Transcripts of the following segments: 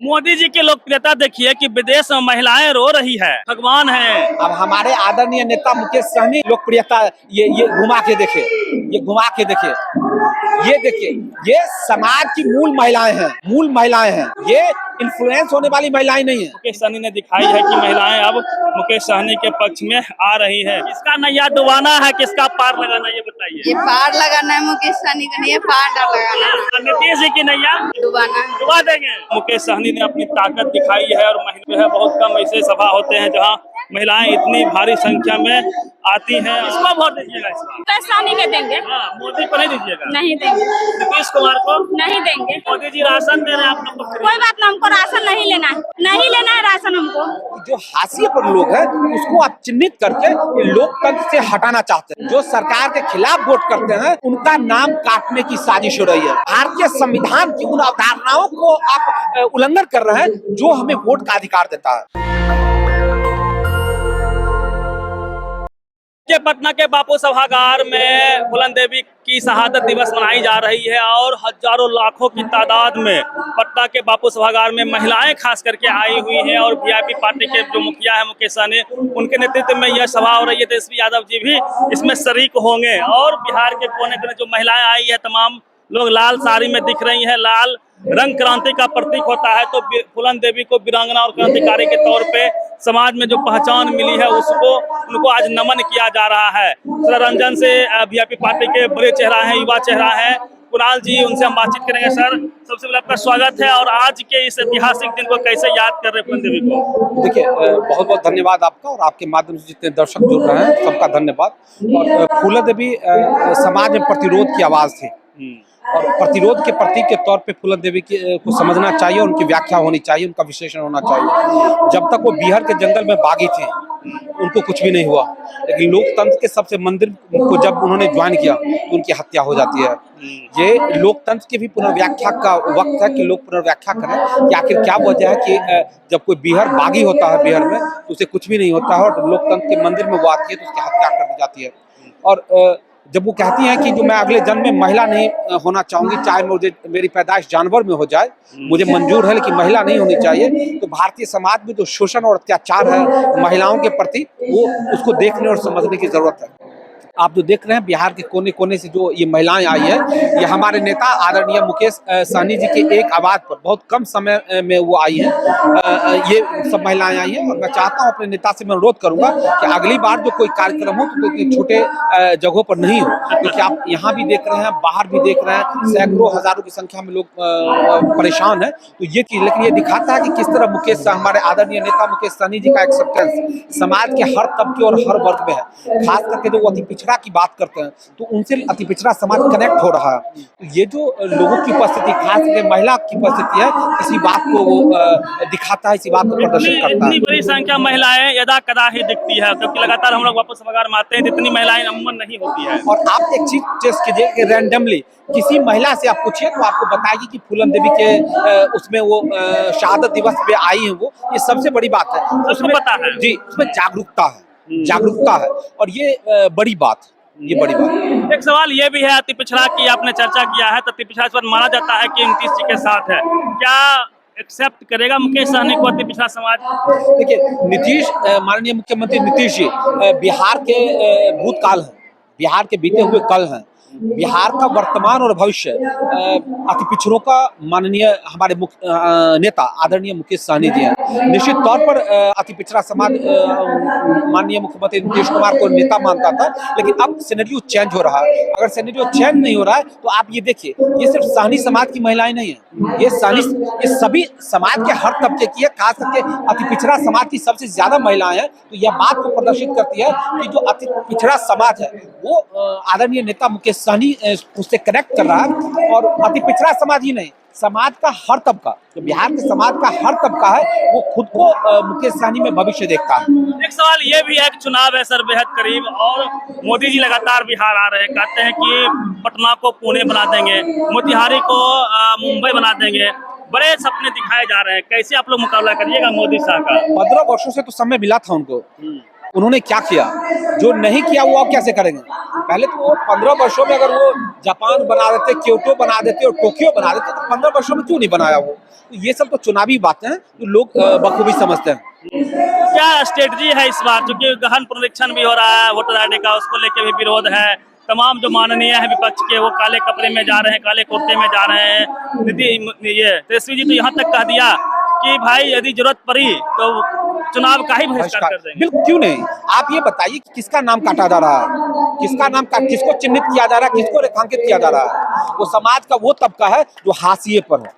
मोदी जी की लोकप्रियता देखिए कि विदेश में महिलाएं रो रही है, भगवान है। अब हमारे आदरणीय नेता मुकेश सहनी लोकप्रियता ये घुमा के देखे, ये घुमा के देखे, ये देखिए, ये समाज की मूल महिलाएं हैं, ये इन्फ्लुएंस होने वाली महिलाएं नहीं है। मुकेश सहनी ने दिखाई है कि महिलाएं अब मुकेश सहनी के पक्ष में आ रही है। किसका नैया डुबाना है, किसका पार लगाना, ये बताइए। ये पार लगाना है मुकेश सहनी का, नहीं है पार लगाना है। नीतीश जी की नैया डुबाना डुबा देंगे। मुकेश सहनी ने अपनी ताकत दिखाई है और महिला है, बहुत कम ऐसे सभा होते हैं जहां महिलाएं इतनी भारी संख्या में आती हैं। इसको वोट दीजिएगा, इस बार मुकेश सहनी के देंगे। मोदी को नहीं दीजिएगा? नहीं देंगे। नीतीश कुमार को नहीं देंगे। मोदी जी राशन दे रहे हैं आप लोग को? कोई बात ना, हमको राशन नहीं लेना है, नहीं लेना है राशन हमको। जो हाशिए पर लोग हैं उसको आप चिन्हित करके लोकतंत्र से हटाना चाहते हैं। जो सरकार के खिलाफ वोट करते हैं उनका नाम काटने की साजिश हो रही है। भारतीय संविधान की उन अवधारणाओं को आप उल्लंघन कर रहे हैं जो हमें वोट का अधिकार देता है। पटना के बापू सभागार में फूलन देवी की शहादत दिवस मनाई जा रही है और हजारों लाखों की तादाद में पटना के बापू सभागार में महिलाएं खास करके आई हुई हैं और वीआईपी पार्टी के जो मुखिया है मुकेश सहनी, उनके नेतृत्व में यह सभा हो रही है। तेजस्वी यादव जी भी इसमें शरीक होंगे और बिहार के कोने कोने जो महिलाएं आई है तमाम लोग लाल साड़ी में दिख रही हैं। लाल रंग क्रांति का प्रतीक होता है, तो फूलन देवी को वीरांगना और क्रांतिकारी के तौर पे समाज में जो पहचान मिली है उसको उनको आज नमन किया जा रहा है। सर रंजन से वीआईपी पार्टी के बड़े चेहरा हैं, युवा चेहरा है कुणाल जी, उनसे हम बातचीत करेंगे। सर सबसे पहले आपका स्वागत है और आज के इस ऐतिहासिक दिन को कैसे याद कर रहे हैं फूलन देवी को? देखिए, बहुत बहुत धन्यवाद आपका और आपके माध्यम से जितने दर्शक जुड़ रहे हैं सबका धन्यवाद। और फूलन देवी समाज में प्रतिरोध की आवाज थी और प्रतिरोध के प्रतीक के तौर पे फूलन देवी को समझना चाहिए, उनकी व्याख्या होनी चाहिए, उनका विश्लेषण होना चाहिए। जब तक वो बिहार के जंगल में बागी थे उनको कुछ भी नहीं हुआ, लेकिन लोकतंत्र के सबसे मंदिर को जब उन्होंने ज्वाइन किया तो उनकी हत्या हो जाती है। ये लोकतंत्र की भी पुनर्व्याख्या का वक्त है कि लोग पुनर्व्याख्या करें कि आखिर क्या वजह है कि जब कोई बिहार बागी होता है बिहार में तो उसे कुछ भी नहीं होता है और लोकतंत्र के मंदिर में वो आती है तो उसकी हत्या कर दी जाती है। और जब वो कहती हैं कि जो मैं अगले जन्म में महिला नहीं होना चाहूंगी, चाहे मुझे मेरी पैदाइश जानवर में हो जाए, मुझे मंजूर है लेकिन महिला नहीं होनी चाहिए, तो भारतीय समाज में जो शोषण और अत्याचार है महिलाओं के प्रति वो उसको देखने और समझने की जरूरत है। आप जो देख रहे हैं बिहार के कोने कोने से जो ये महिलाएं आई है, ये हमारे नेता आदरणीय मुकेश सहनी जी के एक आवाज पर बहुत कम समय में वो आई है। ये सब महिलाएं आई हैं और मैं चाहता हूं अपने नेता से मैं अनुरोध करूंगा कि अगली बार जो कोई कार्यक्रम हो तो छोटे जगहों पर नहीं हो, क्योंकि आप यहाँ भी देख रहे हैं, बाहर भी देख रहे हैं, सैकड़ों हजारों की संख्या में लोग परेशान है। तो ये चीज लेकिन ये दिखाता है कि किस तरह हमारे आदरणीय नेता मुकेश सहनी जी का एक्सेप्टेंस समाज के हर तबके और हर वर्ग में है। खास करके जो अति पिछड़ा की बात करते हैं तो उनसे अति पिछड़ा समाज कनेक्ट हो रहा है। तो ये जो लोगों की उपस्थिति, खास करके महिला की उपस्थिति है, इसी बात को वो दिखाता है, इसी बात को प्रदर्शित करता है। इतनी बड़ी संख्या महिलाएं यदा कदा ही दिखती है, क्योंकि लगातार हम लोग वापस सभागार में आते हैं, इतनी महिलाएं अमूमन नहीं होती है। और आप एक चीज टेस्ट कीजिए कि रैंडमली किसी महिला से आप पूछिए तो आपको बताएगी कि फूलन देवी के उसमें वो शहादत दिवस पे आई है। वो ये सबसे बड़ी बात है, उसमें पता है जी, उसमें जागरूकता है और ये बड़ी बात है। एक सवाल ये भी है अति पिछड़ा की आपने चर्चा किया है, तो अति पिछड़ा इस बार माना जाता है कि 29 जी के साथ है, क्या एक्सेप्ट करेगा मुकेश सहनी को अति पिछड़ा समाज? देखिए, माननीय मुख्यमंत्री नीतीश जी बिहार के भूतकाल हैं, बिहार के बीते हुए कल हैं, बिहार का वर्तमान और भविष्य अति पिछड़ों का माननीय हमारे नेता आदरणीय मुकेश सहनी जी हैं। निश्चित तौर पर अति पिछड़ा समाज माननीय मुख्यमंत्री नीतीश कुमार को नेता मानता था, लेकिन अब सिनेरियो चेंज हो रहा है। अगर सिनेरियो चेंज नहीं हो रहा है तो आप ये देखिए, ये सिर्फ सहनी समाज की महिलाएं नहीं है, ये सभी समाज के हर तबके की है, खास करके अति पिछड़ा समाज की सबसे ज्यादा महिलाएं हैं। तो यह बात को प्रदर्शित करती है कि जो अति पिछड़ा समाज है वो आदरणीय नेता मुकेश सहनी उससे कनेक्ट कर रहा है। और अति पिछड़ा समाज ही नहीं, समाज का हर तबका, जो बिहार के समाज का हर तबका है वो खुद को मुकेश सहनी में भविष्य देखता है। एक सवाल ये भी है कि चुनाव है सर बेहद करीब और मोदी जी लगातार बिहार आ रहे हैं, कहते हैं कि पटना को पुणे बना देंगे, मोतिहारी को मुंबई बना देंगे, बड़े सपने दिखाए जा रहे हैं, कैसे आप लोग मुकाबला करिएगा मोदी शाह का? 15 वर्षों से तो समय मिला था उनको, उन्होंने क्या किया? जो नहीं किया वो अब कैसे करेंगे? पहले तो वो 15 वर्षों में अगर वो जापान बना देते, क्योटो बना देते और टोक्यो बना देते तो 15 वर्षों में क्यों नहीं बनाया वो? तो ये सब तो चुनावी बातें हैं जो लोग बखूबी समझते हैं। क्या स्ट्रेटजी है इस बार, क्योंकि गहन पुनरीक्षण भी हो रहा है वोटर आईडी का, उसको लेके भी विरोध है। तमाम जो माननीय है विपक्ष के वो काले कपड़े में जा रहे हैं, काले कुर्ते में जा रहे हैं। ये तेजस्वी जी तो यहाँ तक कह दिया कि भाई यदि जरूरत पड़ी तो चुनाव का ही बहिष्कार कर देंगे। बिल्कुल, क्यों नहीं। आप ये बताइए कि किसका नाम काटा जा रहा है, किसका नाम किसको चिन्हित किया जा रहा है, किसको रेखांकित किया जा रहा है। वो समाज का वो तबका है जो हाशिए पर है,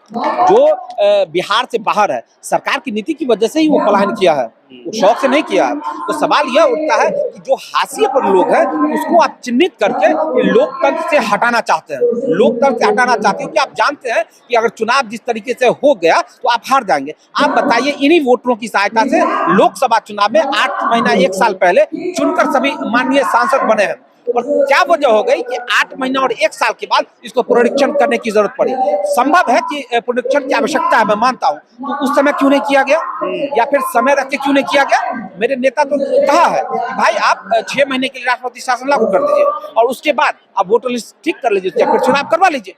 जो बिहार से बाहर है। सरकार की नीति की वजह से ही वो पलायन किया है, वो शौक से नहीं किया है। तो सवाल यह उठता है कि जो हाशिए पर लोग हैं उसको आप चिन्हित करके लोकतंत्र से हटाना चाहते हैं, लोकतंत्र से हटाना चाहते हैं। कि आप जानते हैं कि अगर चुनाव जिस तरीके से हो गया तो आप हार जाएंगे। आप बताइए, इन्हीं वोटरों की सहायता से लोकसभा चुनाव में 8 महीना 1 साल पहले चुनकर सभी माननीय सांसद बने हैं। और क्या वजह हो गई कि 8 महीना और 1 साल के बाद इसको पुनरीक्षण करने की जरूरत पड़ी। संभव है कि पुनरीक्षण की आवश्यकता है, मैं मानता हूं, तो उस समय क्यों नहीं किया गया, या फिर समय रख के क्यों नहीं किया गया। मेरे नेता तो कहा है कि भाई आप 6 महीने के लिए राष्ट्रपति शासन लागू कर दीजिए और उसके बाद आप वोटर लिस्ट ठीक कर लीजिए, या फिर चुनाव करवा लीजिए,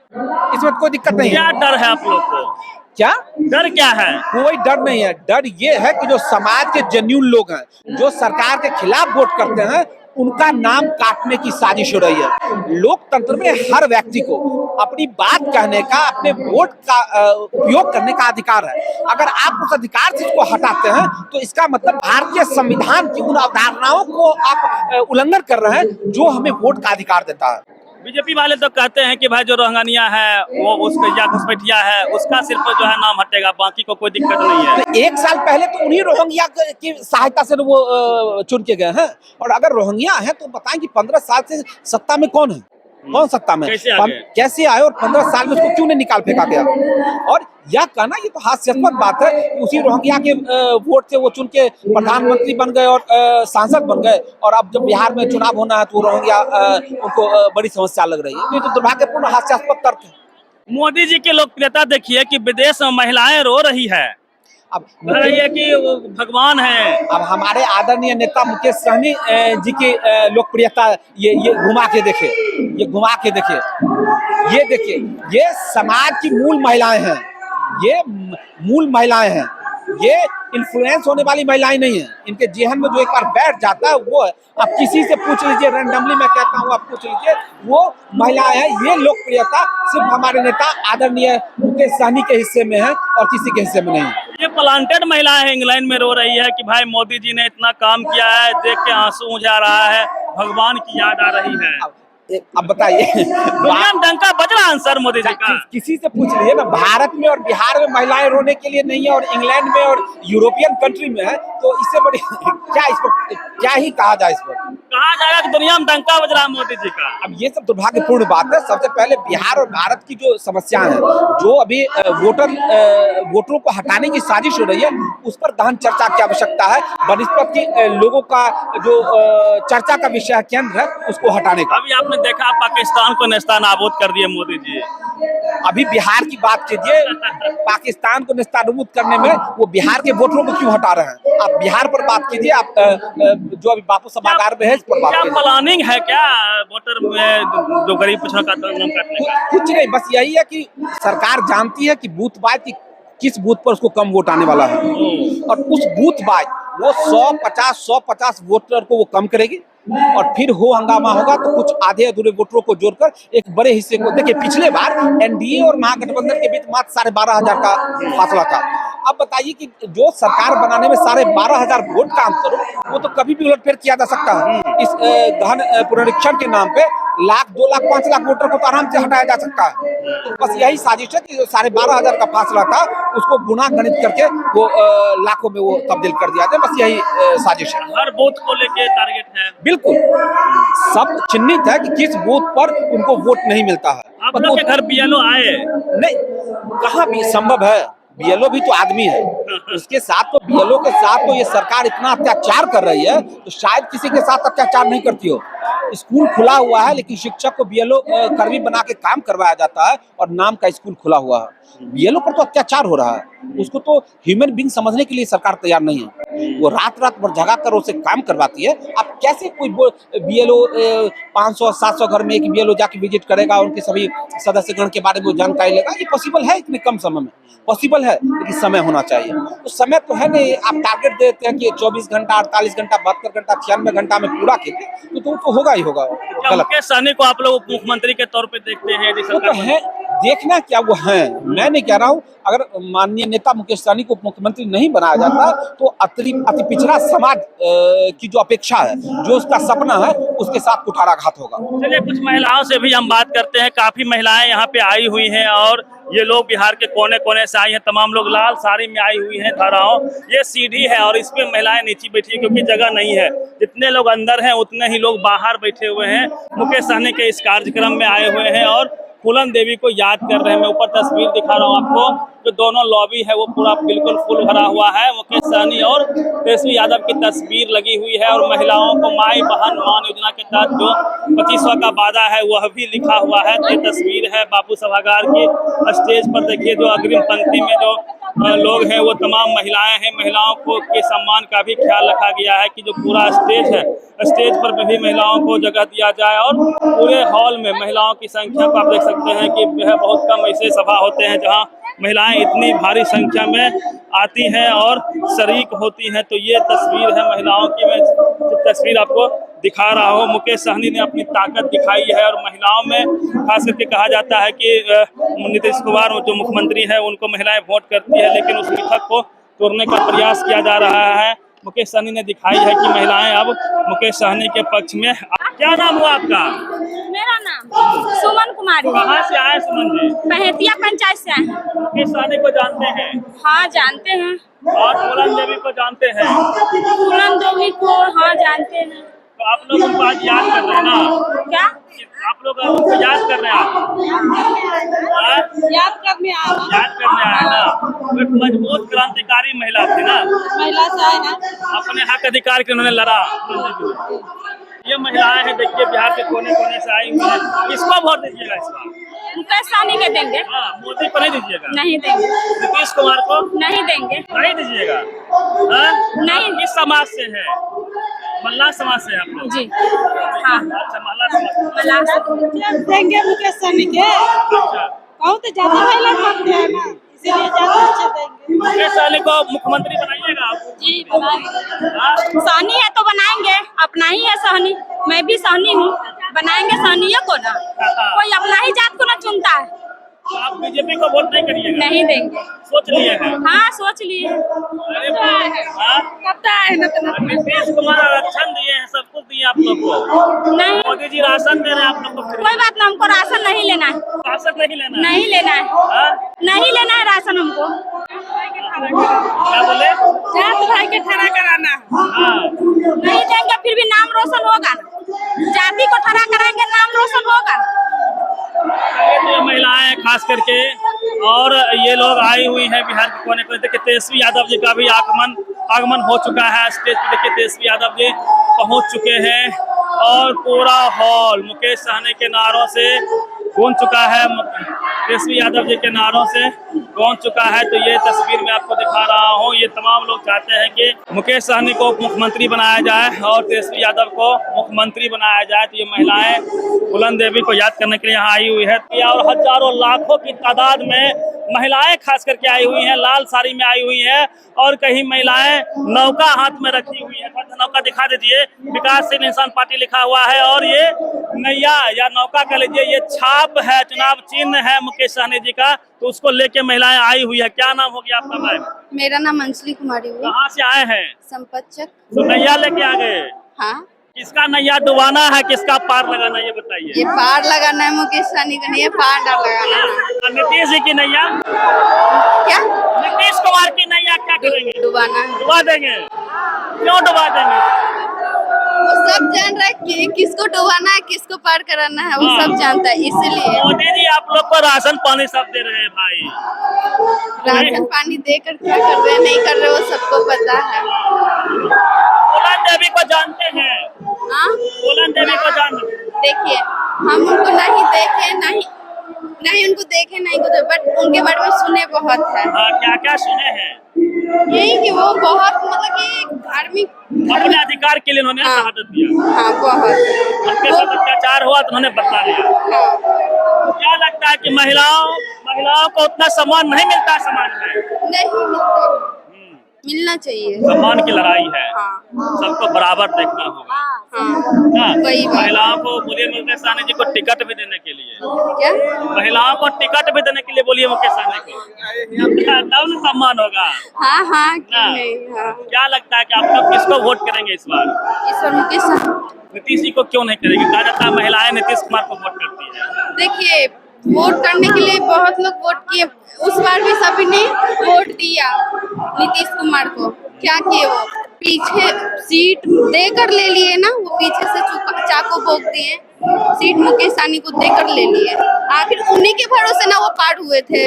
इसमें कोई दिक्कत नहीं है। क्या डर है आप लोग को? क्या डर क्या है? कोई डर नहीं है। डर ये है कि जो समाज के जेन्युइन लोग हैं, जो सरकार के खिलाफ वोट करते हैं, उनका नाम काटने की साजिश हो रही है। लोकतंत्र में हर व्यक्ति को अपनी बात कहने का, अपने वोट का उपयोग करने का अधिकार है। अगर आप उस अधिकार से इसको हटाते हैं तो इसका मतलब भारतीय संविधान की उन अवधारणाओं को आप उल्लंघन कर रहे हैं जो हमें वोट का अधिकार देता है। बीजेपी वाले तो कहते हैं कि भाई जो रोहंगानिया है वो उसका या घुसपैठिया है उसका सिर्फ जो है नाम हटेगा, बाकी को कोई दिक्कत नहीं है। तो 1 साल पहले तो उन्हीं रोहिंग्या की सहायता से वो चुन के गए हैं। और अगर रोहिंग्या हैं तो बताएं कि 15 साल से सत्ता में कौन है, कौन सत्ता में कैसे आए और 15 साल में उसको क्यों नहीं निकाल फेंका गया। और यह कहना, ये तो हास्यास्पद बात है कि उसी रोहिंग्या के वोट से वो चुन के प्रधानमंत्री बन गए और सांसद बन गए, और अब जब बिहार में चुनाव होना है तो रोहिंग्या उनको बड़ी समस्या लग रही है। तो ये तो दुर्भाग्यपूर्ण हास्यास्पद तर्क है। मोदी जी की लोकप्रियता देखिए कि विदेश में महिलाएं रो रही है, अब कह रही है कि वो भगवान है। अब हमारे आदरणीय नेता मुकेश सहनी जी की लोकप्रियता ये घुमा के देखे, ये घुमा के देखे, ये देखिए, ये समाज की मूल महिलाएं हैं, ये मूल महिलाएं हैं, ये इन्फ्लुएंस होने वाली महिलाएं नहीं है। इनके जेहन में जो एक बार बैठ जाता है वो है। आप किसी से पूछ लीजिए, रैंडमली मैं कहता हूँ, आप पूछ लीजिए, वो महिलाएं हैं। ये लोकप्रियता सिर्फ हमारे नेता आदरणीय मुकेश सहनी के हिस्से में है और किसी के हिस्से में नहीं। ये प्लांटेड महिलाएं इंग्लैंड में रो रही है कि भाई मोदी जी ने इतना काम किया है, देख के आंसू मुझे आ रहा है, भगवान की याद आ रही है। अब बताइए, दुनिया में डंका बज रहा है सर मोदी जी का। किसी से पूछ लीजिए ना, भारत में और बिहार में महिलाएं रोने के लिए नहीं है और इंग्लैंड में और यूरोपियन कंट्री में है, तो इससे बड़ी क्या इस पर क्या ही कहा जाए। इस पर कहा जाएगा कि दुनिया में डंका बज रहा है मोदी जी का। अब ये सब दुर्भाग्यपूर्ण बात है। सबसे पहले बिहार और भारत की जो समस्या है, जो अभी वोटरों को हटाने की साजिश हो रही है, उस पर गहन चर्चा की आवश्यकता है। बनिस्पत की लोगों का जो चर्चा का विषय केंद्र है उसको हटाने का। अभी आपने देखा पाकिस्तान को नेस्तानाबूद कर दिए मोदी जी। अभी बिहार की बात कीजिए, पाकिस्तान को नेस्तानाबूद करने में वो बिहार के वोटरों को क्यों हटा रहे हैं। आप बिहार पर बात कीजिए, आप जो अभी बापू सभागार में है इस पर बात कीजिए। क्या प्लानिंग है क्या वोटर में जो गरीब पिछड़ा का नाम काटने का? कुछ नहीं, बस यही है कि सरकार जानती है कि बूथ बाय किस बूथ पर उसको कम वोट आने वाला है, और उस बूथ बाय वो 150 वोटर को वो कम करेगी, और फिर हो हंगामा होगा तो कुछ आधे अधूरे वोटरों को जोड़कर एक बड़े हिस्से को। देखिए, पिछले बार एनडीए और महागठबंधन के बीच मात्र 12,500 का फासला था। अब बताइए कि जो सरकार बनाने में 12,500 वोट का अंतर हो, वो तो कभी भी उलटफेर किया जा सकता है। इस गहन पुनरीक्षण के नाम पे 1,00,000, 2,00,000, 5,00,000 वोटर को तो आराम से हटाया जा सकता है। तो बस यही साजिश है कि जो 12,500 का फासला था उसको गुना गणित करके वो लाखों में वो तब्दील कर दिया जाए। बस यही साजिश है। हर बूथ को लेके टारगेट है। बिल्कुल, सब चिन्हित है कि किस बूथ पर उनको वोट नहीं मिलता है। आप लोग के घर बीएलओ आए? नहीं, कहाँ भी संभव है। बीएलओ भी तो आदमी है, उसके साथ तो बीएलओ के साथ तो ये सरकार इतना अत्याचार कर रही है तो शायद किसी के साथ अत्याचार नहीं करती हो। स्कूल खुला हुआ है लेकिन शिक्षक को बीएलओ कर्मी बना के काम करवाया जाता है और नाम का स्कूल खुला हुआ है। बीएलओ पर तो अत्याचार हो रहा है, उसको तो ह्यूमन बीइंग समझने के लिए सरकार तैयार नहीं है। वो रात रात भर जगा कर उसे काम करवाती है। आप कैसे कोई बीएलओ 500-700 घर में एक बीएलओ जाके विजिट करेगा, उनके सभी सदस्यगण के बारे में वो जानकारी लेगा? ये पॉसिबल है इतने कम समय में? पॉसिबल है, लेकिन समय होना चाहिए। तो समय तो है नहीं, आप टारगेट देते हैं कि 24 घंटा, 48 घंटा, 72 घंटा, 96 घंटा में पूरा कीजिए, तो होगा ही होगा। क्या मुकेश सहनी को आप लोग उप मुख्यमंत्री के तौर पे देखते हैं? वो तो है, देखना क्या वो है, मैं नहीं कह रहा हूँ। अगर माननीय नेता मुकेश सहनी को उप मुख्यमंत्री नहीं बनाया जाता तो अति पिछड़ा समाज की जो अपेक्षा है, जो उसका सपना है, उसके साथ कुठाराघात होगा। चलिए कुछ महिलाओं से भी हम बात करते हैं। काफी महिलाएं यहाँ पे आई हुई हैं और ये लोग बिहार के कोने कोने से आई हैं। तमाम लोग लाल साड़ी में आई हुई हैं। धाराओं ये सीढ़ी है और इस पे महिलाएं नीचे बैठी है क्योंकि जगह नहीं है। जितने लोग अंदर हैं उतने ही लोग बाहर बैठे हुए हैं। मुकेश सहनी के इस कार्यक्रम में आए हुए हैं और फूलन देवी को याद कर रहे हैं। मैं ऊपर तस्वीर दिखा रहा हूँ आपको, जो दोनों लॉबी है वो पूरा बिल्कुल फुल भरा हुआ है। मुकेश सहनी और तेजस्वी यादव की तस्वीर लगी हुई है और महिलाओं को माई बहन मान योजना के तहत जो 2500 का वादा है वह भी लिखा हुआ है। ये तस्वीर है बापू सभागार की। स्टेज पर देखिए जो अग्रिम पंक्ति में जो लोग हैं वो तमाम महिलाएं हैं। महिलाओं को के सम्मान का भी ख्याल रखा गया है कि जो पूरा स्टेज है, स्टेज पर भी महिलाओं को जगह दिया जाए और पूरे हॉल में महिलाओं की संख्या को आप देख सकते हैं कि यह बहुत कम ऐसे सभा होते हैं जहां महिलाएं इतनी भारी संख्या में आती हैं और शरीक होती हैं। तो ये तस्वीर है महिलाओं की, मैं तस्वीर आपको दिखा रहा हूँ। मुकेश सहनी ने अपनी ताकत दिखाई है और महिलाओं में खास करके कहा जाता है कि नीतीश कुमार जो मुख्यमंत्री है उनको महिलाएं वोट करती है, लेकिन उस मिथक को तोड़ने का प्रयास किया जा रहा है। मुकेश सहनी ने दिखाई है कि महिलाएं अब मुकेश सहनी के पक्ष में। क्या नाम हुआ आपका? मेरा नाम सुमन कुमारी। कहाँ से आए सुमन जी? बहेतिया पंचायत से आए हैं। मुकेश सहनी को जानते हैं? हाँ जानते हैं। और फूलन देवी को जानते हैं? फूलन देवी को हाँ जानते हैं। तो आप लोग उनको आज याद कर रहे हैं ना? क्या आप लोग उनको याद कर रहे हैं? याद करने आए? याद करने आए ना? वो एक मजबूत क्रांतिकारी महिला थी ना, महिला से आए हैं। अपने हक अधिकार के उन्होंने लड़ा। ये महिलाएं हैं, देखिए बिहार के कोने कोने से आई हुई हैं। किसको वोट दीजिएगा इस बार? मुकेश सहनी के देंगे। हाँ, मोदी को नहीं दीजिएगा? नहीं देंगे। नीतीश कुमार को नहीं देंगे। नहीं दीजिएगा? नहीं। किस समाज से है? मल्ला समाज से आप लोग? जी हाँ। अच्छा, मल्ला समाज। देंगे मुकेश सहनी के। अच्छा, कहूँ तो ज्यादा महिला मानते हैं ना, इसीलिए ज्यादा अच्छे देंगे। मुकेश सहनी को मुख्यमंत्री बनाइएगा आप? जी बनाएंगे। हाँ? सहनी है तो बनाएंगे, अपना ही है सहनी। मैं भी सहनी हूँ, बनाएंगे सहनी को ना। कोई अपना ही जात को ना चुनता है। तो आप बीजेपी को वोट नहीं करिएगा? नहीं देंगे। सोच लिए हैं? हाँ सोच लिए। अरे हाँ? पता है ना नीतीश कुमार आरक्षण दिए हैं, सब कुछ दिए आप लोग को। नहीं मोदी जी राशन दे रहे हैं आप लोग को फ्री। कोई बात ना, हमको राशन नहीं लेना है। राशन नहीं लेना है? नहीं लेना है। हाँ? नहीं लेना है राशन हमको। क्या बोले? जात भाई के ठहरा कराना है। हाँ। नहीं देंगे फिर भी नाम रोशन होगा ना। जाति को ठहरा कराएंगे, नाम रोशन होगा ना। ये महिलाएं खास करके और ये लोग आई हुई हैं बिहार के कोने कोने। देखिए तेजस्वी यादव जी का भी आगमन हो चुका है। स्टेज पे देखिए तेजस्वी यादव जी पहुंच चुके हैं और पूरा हॉल मुकेश सहनी के नारों से गूंज चुका है। तेजस्वी यादव जी के नारों से गूंज चुका है। तो ये तस्वीर मैं आपको दिखा रहा हूँ। ये तमाम लोग चाहते हैं कि मुकेश सहनी को मुख्यमंत्री बनाया जाए और तेजस्वी यादव को मुख्यमंत्री बनाया जाए। तो ये महिलाएं फूलन देवी को याद करने के लिए यहाँ आई हुई है और हजारों लाखों की तादाद में महिलाएं खास करके आई हुई हैं, लाल साड़ी में आई हुई हैं और कहीं महिलाएं नौका हाथ में रखी हुई है। नौका दिखा दीजिए, विकासशील इंसान पार्टी लिखा हुआ है और ये नैया या नौका कह लीजिए, ये छाप है, चुनाव चिन्ह है मुकेश सहनी जी का। तो उसको लेके महिलाएं आई हुई है। क्या नाम हो गया आपका मैम? मेरा नाम अंजलि कुमारी हुई। कहाँ से आए हैं? संपतचक। तो नैया लेके आ गए? हाँ। किसका नैया डुबाना है, किसका पार लगाना, ये बताइए। ये पार लगाना है मुकेश सहनी का, नहीं है पार लगाना है। नीतीश जी की नैया? क्या? नीतीश कुमार की नैया क्या करेंगे? डुबाना है। डुबा देंगे? क्यों डुबा देंगे? वो सब जान रहा है कि किसको डुबाना है, किसको पार कराना है, वो सब जानता है, इसलिए। मोदी जी आप लोग को राशन पानी सब दे रहे हैं भाई। राशन पानी देकर क्या कर रहे हैं, नहीं कर रहे, वो सबको पता है। फूलन देवी को जानते हैं? हाँ? फूलन देवी को जानते? देखिए हम उनको नहीं देखे, नहीं उनको देखे, नहीं कुछ, बट उनके बारे में सुने बहुत है। हाँ, क्या क्या सुने हैं? यही कि वो बहुत मतलब कि आर्मी अपने अधिकार के लिए उन्होंने हाँ। शहादत दिया। हाँ बहुत उनके साथ अत्याचार हुआ तो उन्होंने बदला लिया। हाँ। क्या लगता है कि महिलाओं को उतना सम्मान नहीं मिलता समाज में? नहीं मिलता, मिलना चाहिए। सम्मान की लड़ाई है, हाँ सबको बराबर देखना होगा। हाँ हाँ, वही बात। महिलाओं को बोलिए मुकेश सहनी जी को टिकट भी देने के लिए, क्या महिलाओं को टिकट भी देने के लिए बोलिए मुकेश सहनी को, तब न सम्मान होगा। हाँ हाँ क्यों हाँ। नहीं। हाँ क्या लगता है कि आप लोग किसको वोट करेंगे इस बार? इस बार मुकेश नीतीश जी को क्यों नहीं करेंगे? कहा जाता है महिलाएं नीतीश कुमार को वोट करती है। देखिए वोट करने के लिए बहुत लोग वोट किए, उस बार भी सभी ने वोट दिया नीतीश कुमार को। क्या किए वो पीछे सीट देकर ले लिए ना, वो पीछे से चाकू भोंक दिए, सीट मुकेश सहनी को देकर ले लिए। आखिर उन्हीं के भरोसे ना वो पार हुए थे।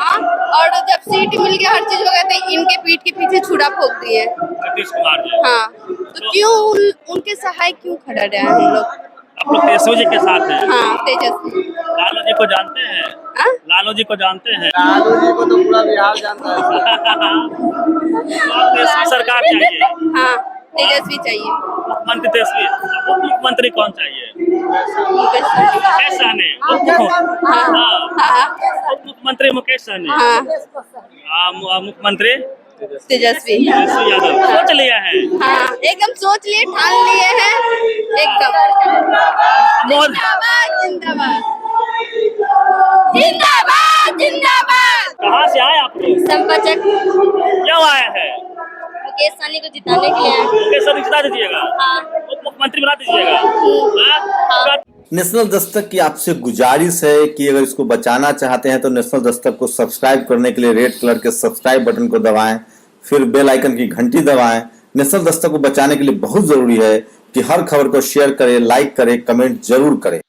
हाँ और जब सीट मिल गया, हर चीज हो गया, तो इनके पीठ के पीछे छुरा फोक दिए नीतीश कुमार जी। हाँ तो क्यों उनके सहाय क्यों खड़ा रहे हम लोग? आप लोग तेजस्वी जी के साथ हैं। हाँ तेजस्वी। लालू जी को जानते हैं? हाँ? लालू जी को जानते हैं? लालू जी को तो पूरा बिहार जानता है। तेजस्वी सरकार चाहिए, हाँ तेजस्वी चाहिए। मुख्यमंत्री तेजस्वी। उप मुख्यमंत्री कौन चाहिए? मुकेश सहनी। मुकेश सहनी। हाँ हाँ उप मुख्यमंत्री मुकेश सहनी। हाँ मुख्यमंत्री तेजस्वी। तेजस्वी यादव। सोच लिया है। हाँ एकदम सोच लिए, ठान लिए हैं एकदम। जिंदाबाद जिंदाबाद जिंदाबाद जिंदाबाद। कहाँ से आए आप लोग? संपचक क्यों आए हैं? मुकेश सहनी को जिताने के लिए। मुकेश सहनी जिता दीजिएगा, हाँ उप मुख्यमंत्री बना दीजिएगा। हाँ? नेशनल दस्तक की आपसे गुजारिश है कि अगर इसको बचाना चाहते हैं तो नेशनल दस्तक को सब्सक्राइब करने के लिए रेड कलर के सब्सक्राइब बटन को दबाएं, फिर बेल आइकन की घंटी दबाएं। नेशनल दस्तक को बचाने के लिए बहुत जरूरी है कि हर खबर को शेयर करें, लाइक करें, कमेंट जरूर करें।